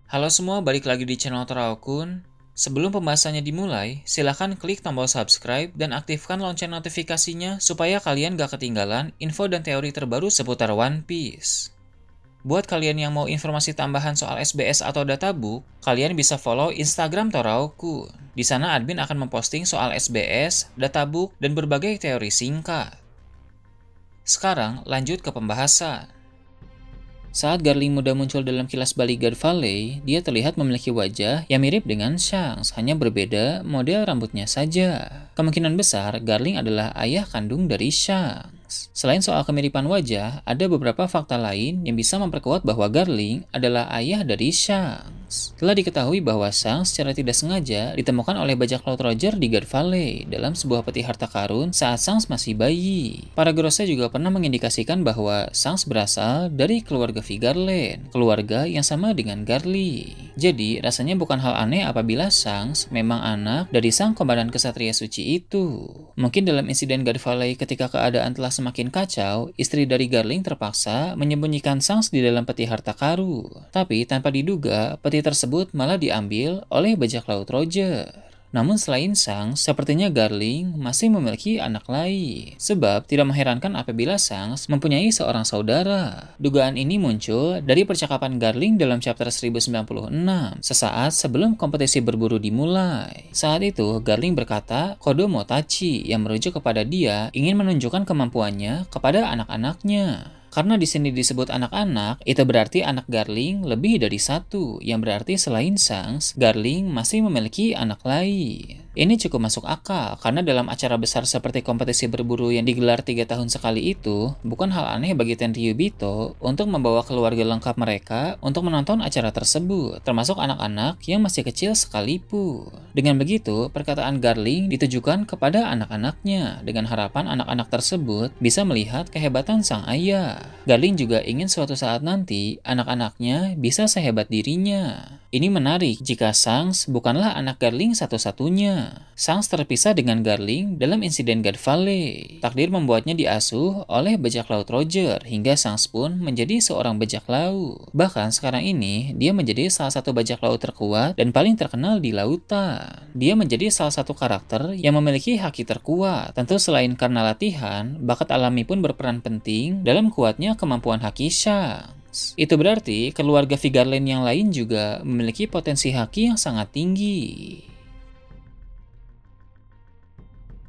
Halo semua, balik lagi di channel Toraokun. Sebelum pembahasannya dimulai, silahkan klik tombol subscribe dan aktifkan lonceng notifikasinya supaya kalian gak ketinggalan info dan teori terbaru seputar One Piece. Buat kalian yang mau informasi tambahan soal SBS atau databook, kalian bisa follow Instagram Toraokun. Di sana admin akan memposting soal SBS, databook, dan berbagai teori singkat. Sekarang lanjut ke pembahasan. Saat Garling muda muncul dalam kilas balik God Valley, dia terlihat memiliki wajah yang mirip dengan Shanks, hanya berbeda model rambutnya saja. Kemungkinan besar Garling adalah ayah kandung dari Shanks. Selain soal kemiripan wajah, ada beberapa fakta lain yang bisa memperkuat bahwa Garling adalah ayah dari Shanks. Telah diketahui bahwa Shanks secara tidak sengaja ditemukan oleh bajak laut Roger di God Valley dalam sebuah peti harta karun saat Shanks masih bayi. Para Grosse juga pernah mengindikasikan bahwa Shanks berasal dari keluarga Vigarland, keluarga yang sama dengan Garling. Jadi, rasanya bukan hal aneh apabila Shanks memang anak dari sang komandan kesatria suci itu. Mungkin dalam insiden God Valley ketika keadaan telah semakin kacau, istri dari Garling terpaksa menyembunyikan Shanks di dalam peti harta karun. Tapi tanpa diduga, peti tersebut malah diambil oleh bajak laut Roger. Namun selain Shanks, sepertinya Garling masih memiliki anak lain. Sebab tidak mengherankan apabila Shanks mempunyai seorang saudara. Dugaan ini muncul dari percakapan Garling dalam chapter 1096, sesaat sebelum kompetisi berburu dimulai. Saat itu, Garling berkata Kodomo Tachi yang merujuk kepada dia ingin menunjukkan kemampuannya kepada anak-anaknya. Karena di sini disebut anak-anak, itu berarti anak Garling lebih dari satu, yang berarti selain Shanks, Garling masih memiliki anak lain. Ini cukup masuk akal, karena dalam acara besar seperti kompetisi berburu yang digelar 3 tahun sekali itu, bukan hal aneh bagi Tenryubito untuk membawa keluarga lengkap mereka untuk menonton acara tersebut, termasuk anak-anak yang masih kecil sekalipun. Dengan begitu, perkataan Garling ditujukan kepada anak-anaknya, dengan harapan anak-anak tersebut bisa melihat kehebatan sang ayah. Garling juga ingin suatu saat nanti anak-anaknya bisa sehebat dirinya. Ini menarik jika Shanks bukanlah anak Garling satu-satunya. Shanks terpisah dengan Garling dalam insiden God Valley. Takdir membuatnya diasuh oleh bajak laut Roger hingga Shanks pun menjadi seorang bajak laut. Bahkan sekarang ini dia menjadi salah satu bajak laut terkuat dan paling terkenal di lautan. Dia menjadi salah satu karakter yang memiliki haki terkuat. Tentu selain karena latihan, bakat alami pun berperan penting dalam kuatnya kemampuan haki Shanks. Itu berarti keluarga Vigarland yang lain juga memiliki potensi haki yang sangat tinggi.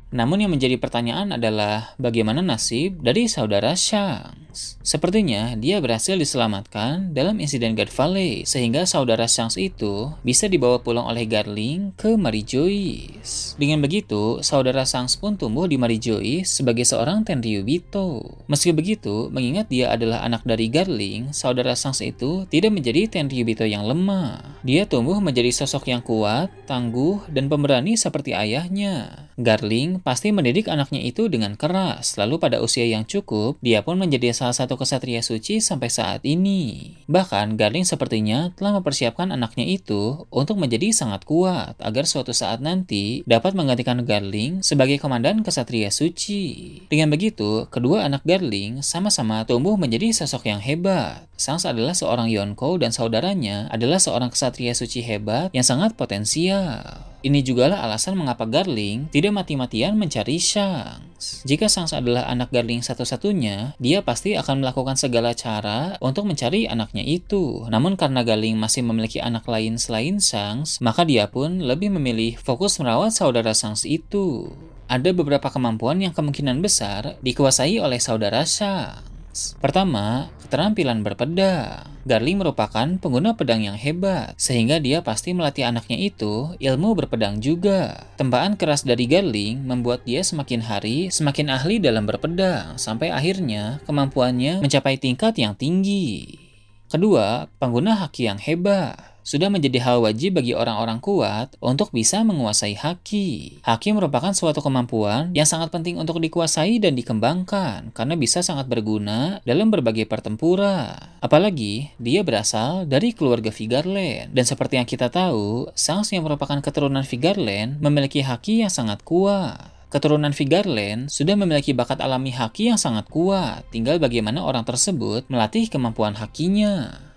Namun yang menjadi pertanyaan adalah bagaimana nasib dari saudara Shanks? Sepertinya dia berhasil diselamatkan dalam insiden God Valley sehingga saudara Shanks itu bisa dibawa pulang oleh Garling ke Mary Joyce. Dengan begitu, saudara Shanks pun tumbuh di Mary Joyce sebagai seorang Tenryubito. Meski begitu, mengingat dia adalah anak dari Garling, saudara Shanks itu tidak menjadi Tenryubito yang lemah. Dia tumbuh menjadi sosok yang kuat, tangguh, dan pemberani seperti ayahnya. Garling pasti mendidik anaknya itu dengan keras, lalu pada usia yang cukup, dia pun menjadi salah satu kesatria suci sampai saat ini. Bahkan, Garling sepertinya telah mempersiapkan anaknya itu untuk menjadi sangat kuat, agar suatu saat nanti dapat menggantikan Garling sebagai komandan kesatria suci. Dengan begitu, kedua anak Garling sama-sama tumbuh menjadi sosok yang hebat. Shanks adalah seorang Yonko dan saudaranya adalah seorang kesatria suci hebat yang sangat potensial. Ini jugalah alasan mengapa Garling tidak mati-matian mencari Shanks. Jika Shanks adalah anak Garling satu-satunya, dia pasti akan melakukan segala cara untuk mencari anaknya itu. Namun karena Garling masih memiliki anak lain selain Shanks, maka dia pun lebih memilih fokus merawat saudara Shanks itu. Ada beberapa kemampuan yang kemungkinan besar dikuasai oleh saudara Shanks. Pertama, keterampilan berpedang. Garling merupakan pengguna pedang yang hebat, sehingga dia pasti melatih anaknya itu ilmu berpedang juga. Tempaan keras dari Garling membuat dia semakin hari semakin ahli dalam berpedang, sampai akhirnya kemampuannya mencapai tingkat yang tinggi. Kedua, pengguna haki yang hebat. Sudah menjadi hal wajib bagi orang-orang kuat untuk bisa menguasai haki. Haki merupakan suatu kemampuan yang sangat penting untuk dikuasai dan dikembangkan karena bisa sangat berguna dalam berbagai pertempuran. Apalagi dia berasal dari keluarga Vigarland dan seperti yang kita tahu, Shanks yang merupakan keturunan Vigarland memiliki haki yang sangat kuat. Keturunan Vigarland sudah memiliki bakat alami haki yang sangat kuat, tinggal bagaimana orang tersebut melatih kemampuan hakinya.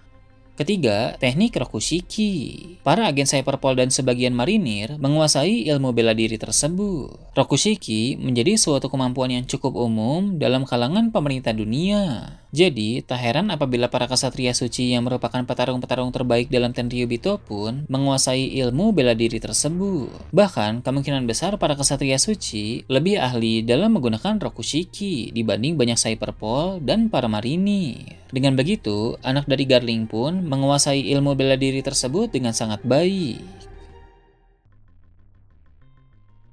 Ketiga, teknik Rokushiki. Para agen Cyberpol dan sebagian marinir menguasai ilmu bela diri tersebut. Rokushiki menjadi suatu kemampuan yang cukup umum dalam kalangan pemerintah dunia. Jadi, tak heran apabila para kesatria suci yang merupakan petarung-petarung terbaik dalam Tenryubito pun menguasai ilmu bela diri tersebut. Bahkan, kemungkinan besar para kesatria suci lebih ahli dalam menggunakan Rokushiki dibanding banyak Cyberpol dan para marinir. Dengan begitu, anak dari Garling pun menguasai ilmu bela diri tersebut dengan sangat baik.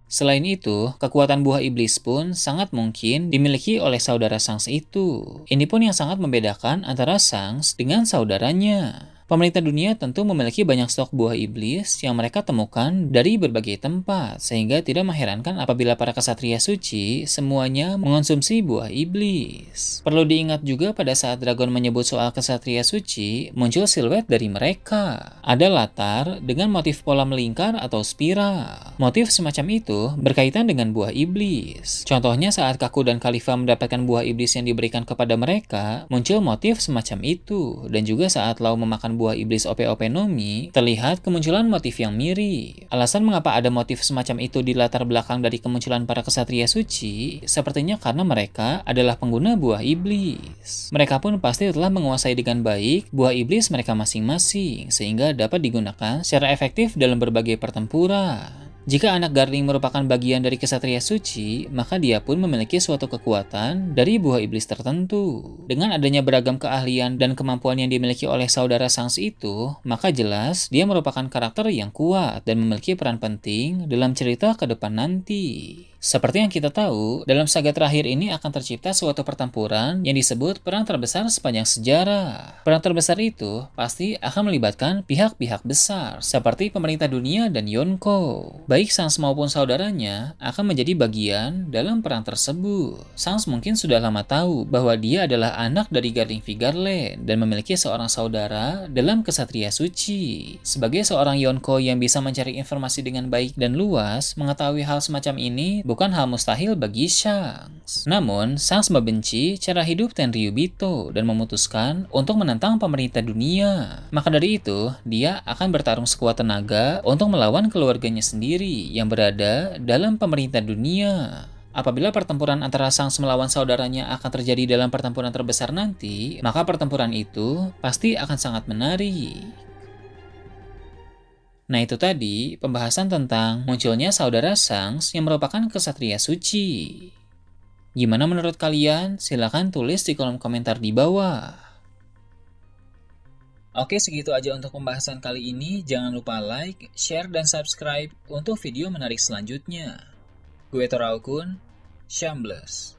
Selain itu, kekuatan buah iblis pun sangat mungkin dimiliki oleh saudara Shanks itu. Ini pun yang sangat membedakan antara Shanks dengan saudaranya. Pemerintah dunia tentu memiliki banyak stok buah iblis yang mereka temukan dari berbagai tempat, sehingga tidak mengherankan apabila para kesatria suci semuanya mengonsumsi buah iblis. Perlu diingat juga pada saat Dragon menyebut soal kesatria suci, muncul siluet dari mereka. Ada latar dengan motif pola melingkar atau spiral. Motif semacam itu berkaitan dengan buah iblis. Contohnya saat Kaku dan Khalifah mendapatkan buah iblis yang diberikan kepada mereka, muncul motif semacam itu. Dan juga saat Lau memakan buah iblis OP-OP Nomi, terlihat kemunculan motif yang mirip. Alasan mengapa ada motif semacam itu di latar belakang dari kemunculan para kesatria suci, sepertinya karena mereka adalah pengguna buah iblis. Mereka pun pasti telah menguasai dengan baik buah iblis mereka masing-masing, sehingga dapat digunakan secara efektif dalam berbagai pertempuran. Jika anak Garling merupakan bagian dari kesatria suci, maka dia pun memiliki suatu kekuatan dari buah iblis tertentu. Dengan adanya beragam keahlian dan kemampuan yang dimiliki oleh saudara Shanks itu, maka jelas dia merupakan karakter yang kuat dan memiliki peran penting dalam cerita ke depan nanti. Seperti yang kita tahu, dalam saga terakhir ini akan tercipta suatu pertempuran yang disebut perang terbesar sepanjang sejarah. Perang terbesar itu pasti akan melibatkan pihak-pihak besar, seperti pemerintah dunia dan Yonko. Baik Shanks maupun saudaranya akan menjadi bagian dalam perang tersebut. Shanks mungkin sudah lama tahu bahwa dia adalah anak dari Garling Vigarland dan memiliki seorang saudara dalam kesatria suci. Sebagai seorang Yonko yang bisa mencari informasi dengan baik dan luas, mengetahui hal semacam ini bukan hal mustahil bagi Shanks. Namun, Shanks membenci cara hidup Tenryubito dan memutuskan untuk menentang pemerintah dunia. Maka dari itu, dia akan bertarung sekuat tenaga untuk melawan keluarganya sendiri yang berada dalam pemerintah dunia. Apabila pertempuran antara Shanks melawan saudaranya akan terjadi dalam pertempuran terbesar nanti, maka pertempuran itu pasti akan sangat menarik. Nah itu tadi pembahasan tentang munculnya saudara Shanks yang merupakan kesatria suci. Gimana menurut kalian? Silahkan tulis di kolom komentar di bawah. Oke, segitu aja untuk pembahasan kali ini. Jangan lupa like, share, dan subscribe untuk video menarik selanjutnya. Gue Toraukun, Shambles.